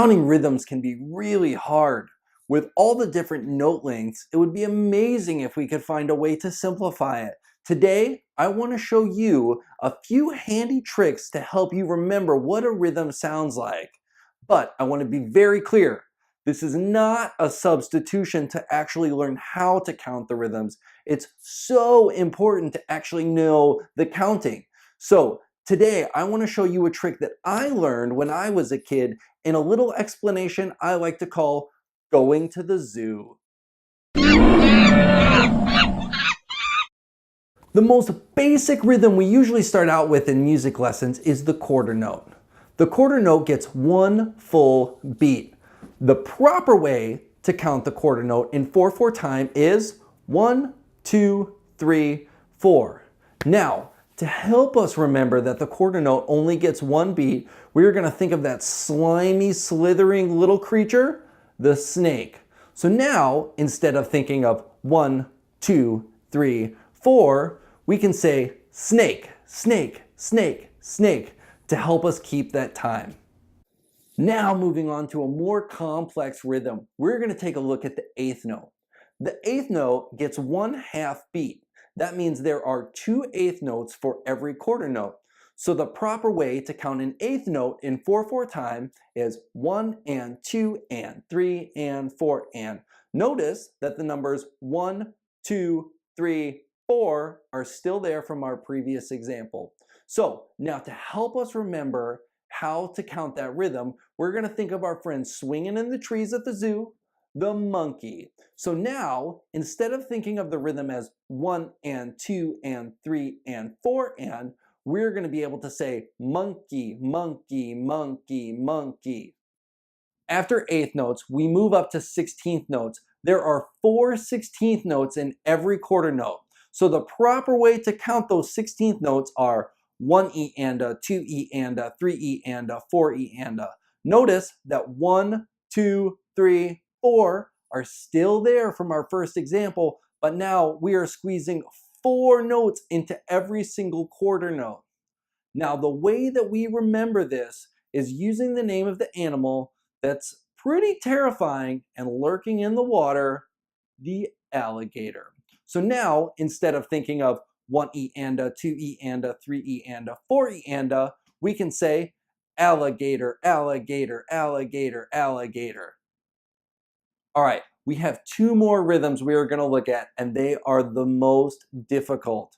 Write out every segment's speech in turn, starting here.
Counting rhythms can be really hard. With all the different note lengths, it would be amazing if we could find a way to simplify it. Today, I want to show you a few handy tricks to help you remember what a rhythm sounds like. But I want to be very clear. This is not a substitution to actually learn how to count the rhythms. It's so important to actually know the counting. So today, I want to show you a trick that I learned when I was a kid in a little explanation I like to call going to the zoo. The most basic rhythm we usually start out with in music lessons is the quarter note. The quarter note gets one full beat. The proper way to count the quarter note in 4/4 time is 1, 2, 3, 4. Now, to help us remember that the quarter note only gets one beat, we're going to think of that slimy, slithering little creature, the snake. So now, instead of thinking of 1, 2, 3, 4, we can say snake, snake, snake, snake to help us keep that time. Now moving on to a more complex rhythm, we're going to take a look at the eighth note. The eighth note gets 1/2 beat. That means there are 2 eighth notes for every quarter note. So the proper way to count an eighth note in 4/4 time is 1 and 2 and 3 and 4 and. Notice that the numbers 1, 2, 3, 4 are still there from our previous example. So now to help us remember how to count that rhythm, we're going to think of our friend swinging in the trees at the zoo, the monkey. So now, instead of thinking of the rhythm as 1 and 2 and 3 and 4 and, we're going to be able to say monkey, monkey, monkey, monkey. After eighth notes, we move up to 16th notes. There are 4 16th notes in every quarter note. So the proper way to count those 16th notes are 1 E and a, 2 E and a, 3 E and a, 4 E and a. Notice that 1, 2, 3, 4 are still there from our first example, but now we are squeezing 4 notes into every single quarter note. Now the way that we remember this is using the name of the animal that's pretty terrifying and lurking in the water, the alligator. So now, instead of thinking of 1 E and a, 2 E and a, 3 E and a, 4 E and a, we can say alligator, alligator, alligator, alligator. All right, we have 2 more rhythms we are going to look at, and they are the most difficult.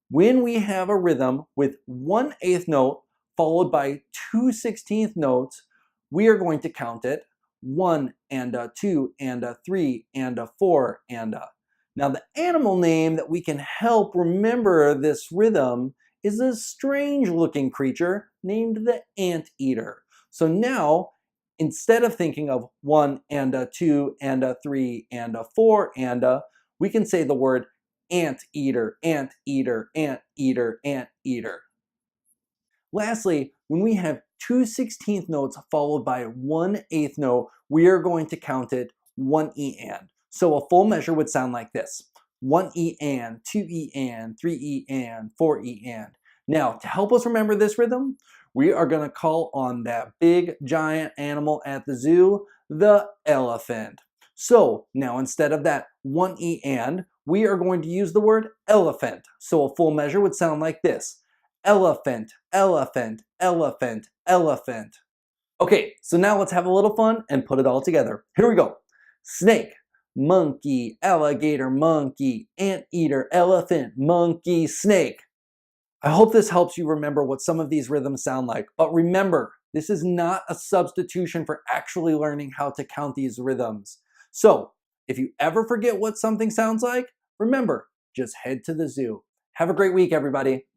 When we have a rhythm with 1/8 note followed by 2 16th notes, we are going to count it 1 and a, 2 and a, 3 and a, 4 and a. Now the animal name that we can help remember this rhythm is a strange looking creature named the anteater. So now, instead of thinking of 1 and a, 2 and a, 3 and a, 4 and a, we can say the word anteater, anteater, anteater, anteater. Lastly, when we have 2 16th notes followed by 1/8 note, we are going to count it 1 E and. So a full measure would sound like this: 1 E and, 2 E and, 3 E and, 4 E and. Now, to help us remember this rhythm, we are going to call on that big giant animal at the zoo, the elephant. So now instead of that 1 E and, we are going to use the word elephant. So a full measure would sound like this: elephant, elephant, elephant, elephant. Okay, so now let's have a little fun and put it all together. Here we go. Snake, monkey, alligator, monkey, anteater, elephant, monkey, snake. I hope this helps you remember what some of these rhythms sound like. But remember, this is not a substitution for actually learning how to count these rhythms. So if you ever forget what something sounds like, remember, just head to the zoo. Have a great week, everybody.